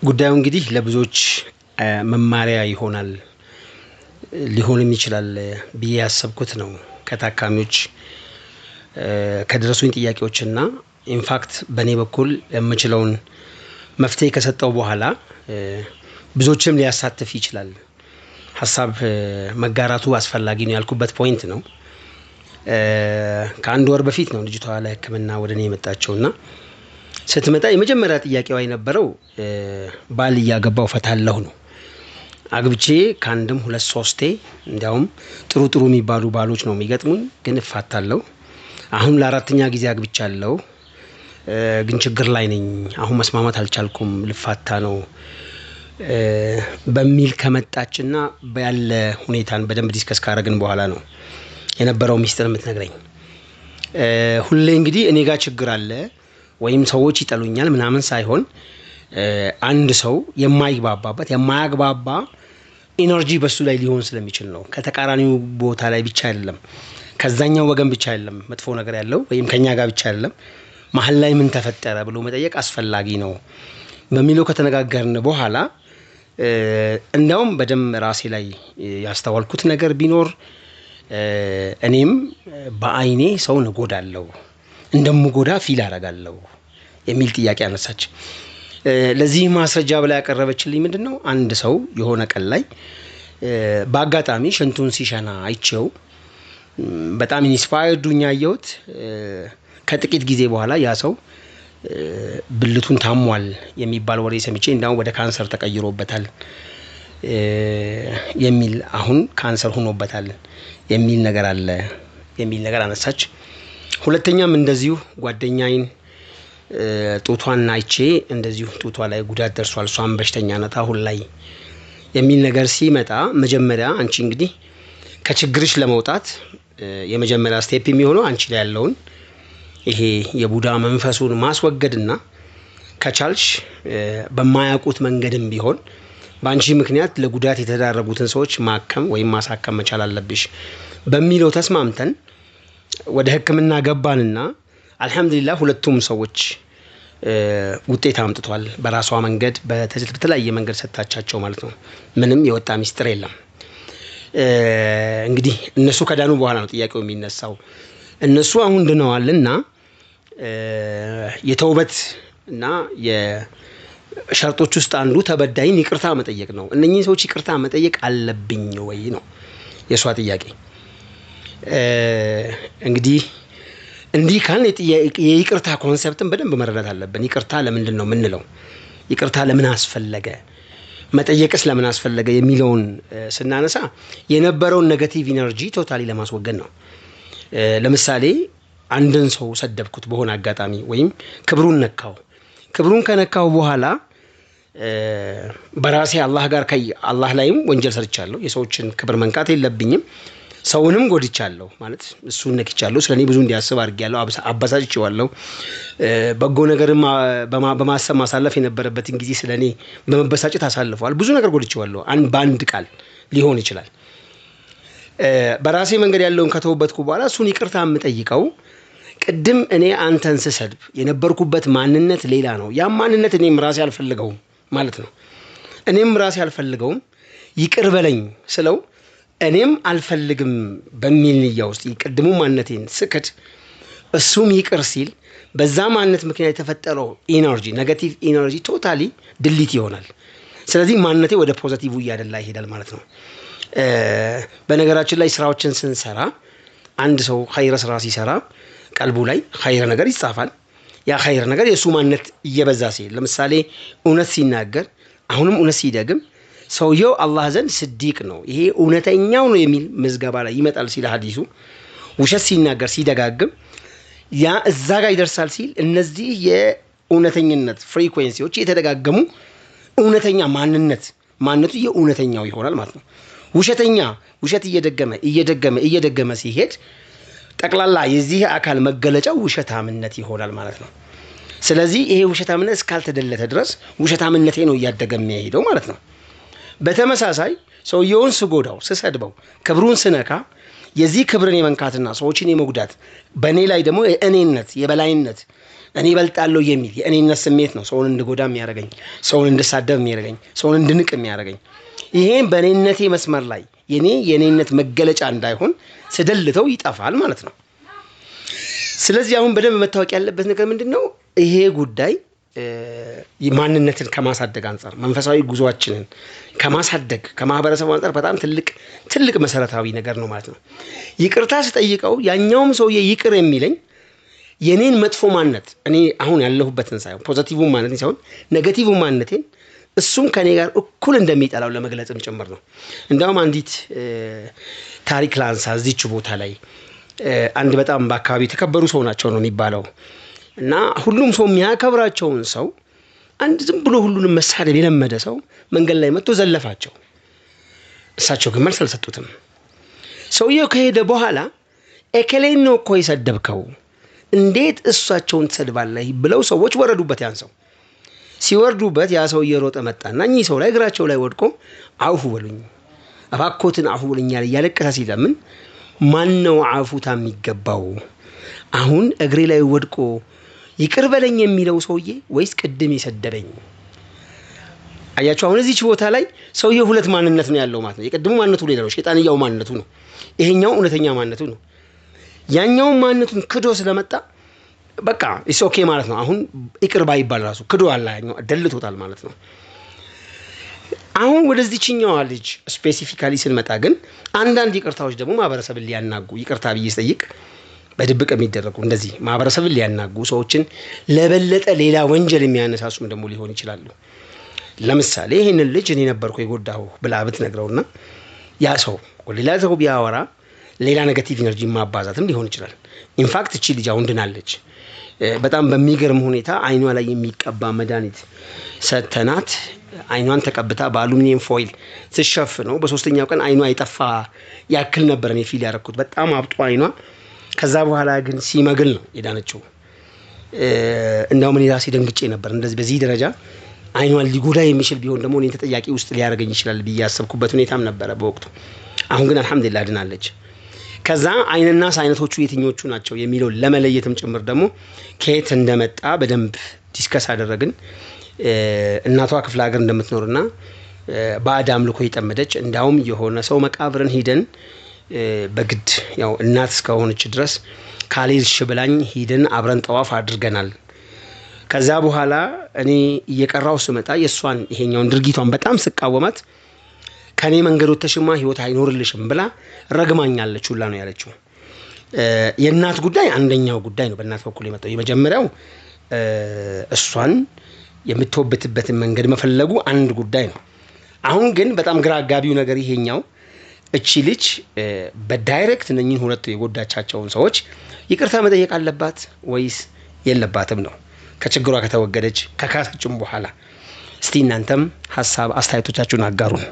ጉዳዩ እንግዲህ ለብዙዎች መማሪያ ይሆናል ሊሆንም ይችላል ብዬ ያሰብኩት ነው። ከታካሚዎች ከደረሱኝ ጥያቄዎችና ኢንፋክት በእኔ በኩል የምችለውን መፍትሄ ከሰጠው በኋላ ብዙዎችም ሊያሳትፍ ይችላል። ሀሳብ መጋራቱ አስፈላጊ ነው ያልኩበት ፖይንት ነው። ከአንድ ወር በፊት ነው ልጅቷ ለሕክምና ወደ እኔ የመጣቸውና ስትመጣ የመጀመሪያ ጥያቄዋ የነበረው ባል እያገባው ፈታለሁ ነው። አግብቼ ከአንድም ሁለት ሶስቴ እንዲያውም ጥሩ የሚባሉ ባሎች ነው የሚገጥሙኝ፣ ግን እፋታለሁ። አሁን ለአራተኛ ጊዜ አግብቻለሁ፣ ግን ችግር ላይ ነኝ። አሁን መስማማት አልቻልኩም፣ ልፋታ ነው በሚል ከመጣችና ያለ ሁኔታን በደንብ ዲስከስ ካረግን በኋላ ነው የነበረው ሚስጥር የምትነግረኝ። ሁሌ እንግዲህ እኔ ጋር ችግር አለ ወይም ሰዎች ይጠሉኛል ምናምን ሳይሆን አንድ ሰው የማይግባባበት የማያግባባ ኢነርጂ በሱ ላይ ሊሆን ስለሚችል ነው። ከተቃራኒው ቦታ ላይ ብቻ አይደለም፣ ከዛኛው ወገን ብቻ አይደለም መጥፎ ነገር ያለው ወይም ከኛ ጋር ብቻ አይደለም፣ መሀል ላይ ምን ተፈጠረ ብሎ መጠየቅ አስፈላጊ ነው በሚለው ከተነጋገርን በኋላ እንዲያውም በደንብ ራሴ ላይ ያስተዋልኩት ነገር ቢኖር እኔም በአይኔ ሰውን እጎዳለሁ፣ እንደምጎዳ ፊል አደርጋለሁ የሚል ጥያቄ አነሳች። ለዚህ ማስረጃ ብላ ያቀረበችልኝ ምንድነው፣ አንድ ሰው የሆነ ቀን ላይ በአጋጣሚ ሽንቱን ሲሸና አይቼው በጣም ኢንስፓየርድ ሆኜ አየሁት። ከጥቂት ጊዜ በኋላ ያ ሰው ብልቱን ታሟል የሚባል ወሬ ሰምቼ እንዳው ወደ ካንሰር ተቀይሮበታል የሚል አሁን ካንሰር ሆኖበታል የሚል ነገር አለ የሚል ነገር አነሳች። ሁለተኛም እንደዚሁ ጓደኛዬን ጡቷን አይቼ እንደዚሁ ጡቷ ላይ ጉዳት ደርሷል፣ እሷም በሽተኛ ናት አሁን ላይ የሚል ነገር ሲመጣ መጀመሪያ አንቺ እንግዲህ ከችግርሽ ለመውጣት የመጀመሪያ ስቴፕ የሚሆነው አንቺ ላይ ያለውን ይሄ የቡዳ መንፈሱን ማስወገድና ከቻልሽ በማያውቁት መንገድም ቢሆን በአንቺ ምክንያት ለጉዳት የተዳረጉትን ሰዎች ማከም ወይም ማሳከም መቻል አለብሽ በሚለው ተስማምተን ወደ ሕክምና ገባንና አልহামዱሊላህ ሁለቱም ሰዎች ውጤት አምጥቷል። በራሷ መንገድ በተለያየ መንገድ ሰጣቻቸው ማለት ነው። ምንም የወጣ ሚስጥር የለም። እንግዲህ እነሱ ከዳኑ በኋላ ነው ጥያቄው የሚነሳው። እነሱ አሁን ድነዋልና የተውበት እና የሸርጦች ውስጥ አንዱ ተበዳይን ይቅርታ መጠየቅ ነው። እነኚህ ሰዎች ይቅርታ መጠየቅ አለብኝ ወይ ነው የሷ ጥያቄ። እንግዲህ እንዲህ ካልን የይቅርታ ኮንሰፕትን በደንብ መረዳት አለብን። ይቅርታ ለምንድን ነው የምንለው? ይቅርታ ለምን አስፈለገ? መጠየቅስ ለምን አስፈለገ የሚለውን ስናነሳ የነበረውን ኔጌቲቭ ኢነርጂ ቶታሊ ለማስወገድ ነው። ለምሳሌ አንድን ሰው ሰደብኩት በሆነ አጋጣሚ ወይም ክብሩን ነካው። ክብሩን ከነካው በኋላ በራሴ አላህ ላይም ወንጀል ሰርቻለሁ። የሰዎችን ክብር መንካት የለብኝም። ሰውንም ጎድቻለሁ ማለት እሱን ነክቻለሁ። ስለኔ ብዙ እንዲያስብ አድርጌያለሁ፣ አበሳጭቼዋለሁ። በጎ ነገርም በማሰብ ማሳለፍ የነበረበትን ጊዜ ስለኔ በመበሳጨት አሳልፈዋል። ብዙ ነገር ጎድቼዋለሁ። በአንድ ቃል ሊሆን ይችላል። በራሴ መንገድ ያለውን ከተውበትኩ በኋላ እሱን ይቅርታ የምጠይቀው ቅድም እኔ አንተን ስሰድብ የነበርኩበት ማንነት ሌላ ነው። ያ ማንነት እኔም ራሴ አልፈልገውም ማለት ነው። እኔም ራሴ አልፈልገውም ይቅር በለኝ ስለው እኔም አልፈልግም በሚል ንያ ውስጥ ይቀድሙ ማንነቴን ስክድ እሱም ይቅር ሲል በዛ ማንነት ምክንያት የተፈጠረው ኢነርጂ ኔጌቲቭ ኢነርጂ ቶታሊ ድሊት ይሆናል። ስለዚህ ማንነቴ ወደ ፖዚቲቭ እያደላ ይሄዳል ማለት ነው። በነገራችን ላይ ስራዎችን ስንሰራ አንድ ሰው ኸይር ስራ ሲሰራ ቀልቡ ላይ ኸይር ነገር ይጻፋል። ያ ኸይር ነገር የሱ ማንነት እየበዛ ሲል ለምሳሌ እውነት ሲናገር አሁንም እውነት ሲደግም ሰውየው አላህ ዘንድ ስዲቅ ነው፣ ይሄ እውነተኛው ነው የሚል መዝገባ ላይ ይመጣል ሲል ሐዲሱ። ውሸት ሲናገር ሲደጋግም ያ እዛ ጋር ይደርሳል ሲል እነዚህ የእውነተኝነት ፍሪኩዌንሲዎች የተደጋገሙ እውነተኛ ማንነቱ የእውነተኛው ይሆናል ማለት ነው። ውሸት እየደገመ ሲሄድ ጠቅላላ የዚህ አካል መገለጫው ውሸታምነት ይሆናል ማለት ነው። ስለዚህ ይሄ ውሸታምነት እስካልተደለተ ድረስ ውሸታምነቴ ነው እያደገ የሚሄደው ማለት ነው። በተመሳሳይ ሰውየውን ስጎዳው ስሰድበው ክብሩን ስነካ የዚህ ክብርን የመንካትና ሰዎችን የመጉዳት በእኔ ላይ ደግሞ የእኔነት የበላይነት እኔ እበልጣለሁ የሚል የእኔነት ስሜት ነው ሰውን እንድጎዳ የሚያደርገኝ፣ ሰውን እንድሳደብ የሚያደርገኝ፣ ሰውን እንድንቅ የሚያደርገኝ። ይሄን በእኔነቴ መስመር ላይ የእኔነት መገለጫ እንዳይሆን ስደልተው ይጠፋል ማለት ነው። ስለዚህ አሁን በደንብ መታወቅ ያለበት ነገር ምንድነው? ይሄ ጉዳይ ማንነትን ከማሳደግ አንፃር መንፈሳዊ ጉዞአችንን ከማሳደግ ከማህበረሰቡ አንፃር በጣም ትልቅ መሰረታዊ ነገር ነው ማለት ነው። ይቅርታ ስጠይቀው ያኛውም ሰውዬ ይቅር የሚለኝ የኔን መጥፎ ማንነት እኔ አሁን ያለሁበትን ሳይሆን ፖዚቲቭ ማንነቴን ሳይሆን ኔጌቲቭ ማንነቴን እሱም ከኔ ጋር እኩል እንደሚጠላው ለመግለጽም ጭምር ነው። እንደውም አንዲት ታሪክ ላንሳ እዚች ቦታ ላይ። አንድ በጣም በአካባቢ የተከበሩ ሰው ናቸው ነው የሚባለው እና ሁሉም ሰው የሚያከብራቸውን ሰው አንድ ዝም ብሎ ሁሉንም መሳደብ የለመደ ሰው መንገድ ላይ መጥቶ ዘለፋቸው። እሳቸው ግን መልስ አልሰጡትም። ሰውየው ከሄደ በኋላ ኤከሌን ነው እኮ የሰደብከው፣ እንዴት እሳቸውን ትሰድባለህ ብለው ሰዎች ወረዱበት። ያን ሰው ሲወርዱበት ያ ሰው እየሮጠ መጣና እኚህ ሰው ላይ እግራቸው ላይ ወድቆ አውፉ በሉኝ እባክዎትን አውፉ በሉኛል እያለቀሰ ሲለምን ማን ነው አፉታ የሚገባው? አሁን እግሬ ላይ ወድቆ ይቅር በለኝ የሚለው ሰውዬ ወይስ ቅድም የሰደበኝ? አያችሁ አሁን እዚች ቦታ ላይ ሰውዬው ሁለት ማንነት ነው ያለው ማለት ነው። የቅድሙ ማንነቱ ሌላ ነው፣ ሸይጣንያው ማንነቱ ነው። ይሄኛው እውነተኛ ማንነቱ ነው። ያኛው ማንነቱን ክዶ ስለመጣ በቃ ኢስ ኦኬ ማለት ነው። አሁን ይቅር ባይባል ራሱ ክዶ አለ ያኛው ደልቶታል ማለት ነው። አሁን ወደዚህኛው ልጅ ስፔሲፊካሊ ስንመጣ ግን አንዳንድ ይቅርታዎች ደግሞ ማህበረሰብን ሊያናጉ ይቅርታ ብዬ ስጠይቅ በድብቅ የሚደረጉ እንደዚህ ማህበረሰብን ሊያናጉ ሰዎችን ለበለጠ ሌላ ወንጀል የሚያነሳሱም ደግሞ ሊሆን ይችላሉ። ለምሳሌ ይሄንን ልጅ እኔ ነበርኩ የጎዳው ብላ ብትነግረውና ያ ሰው ሌላ ሰው ቢያወራ ሌላ ኔጌቲቭ ኢነርጂ ማባዛትም ሊሆን ይችላል። ኢንፋክት እቺ ልጅ አሁን ድናለች። በጣም በሚገርም ሁኔታ አይኗ ላይ የሚቀባ መድኃኒት ሰተናት አይኗን ተቀብታ በአሉሚኒየም ፎይል ትሸፍነው በሶስተኛው ቀን አይኗ አይጠፋ ያክል ነበር እኔ ፊል ያደረኩት። በጣም አብጦ አይኗ ከዛ በኋላ ግን ሲመግል ነው የዳነችው። እንደውም እኔ ራሴ ደንግጬ ነበር። እንደዚህ በዚህ ደረጃ አይኗን ሊጎዳ የሚችል ቢሆን ደግሞ እኔን ተጠያቂ ውስጥ ሊያደርገኝ ይችላል ብዬ ያሰብኩበት ሁኔታም ነበረ በወቅቱ። አሁን ግን አልሐምዱሊላህ ድናለች። ከዛ አይንና አይነቶቹ የትኞቹ ናቸው የሚለው ለመለየትም ጭምር ደግሞ ከየት እንደመጣ በደንብ ዲስከስ አደረግን። እናቷ ክፍለ ሀገር እንደምትኖርና ባዕድ አምልኮ የጠመደች እንዳውም የሆነ ሰው መቃብርን ሂደን በግድ ያው እናት እስከሆነች ድረስ ካልሄድሽ ብላኝ ሂደን አብረን ጠዋፍ አድርገናል። ከዛ በኋላ እኔ እየቀራው ስመጣ የሷን ይሄኛውን ድርጊቷን በጣም ስቃወማት ከኔ መንገድ ወተሽማ ህይወት አይኖርልሽም ብላ ረግማኛለች ሁላ ነው ያለችው። የእናት ጉዳይ አንደኛው ጉዳይ ነው በእናት በኩል የመጣው። የመጀመሪያው እሷን የምትወብትበትን መንገድ መፈለጉ አንድ ጉዳይ ነው። አሁን ግን በጣም ግራ አጋቢው ነገር ይሄኛው እቺ ልጅ በዳይሬክት እነኚህን ሁለቱ የጎዳቻቸውን ሰዎች ይቅርታ መጠየቅ አለባት ወይስ የለባትም ነው? ከችግሯ ከተወገደች ከካሰችም በኋላ እስቲ እናንተም ሀሳብ አስተያየቶቻችሁን አጋሩን።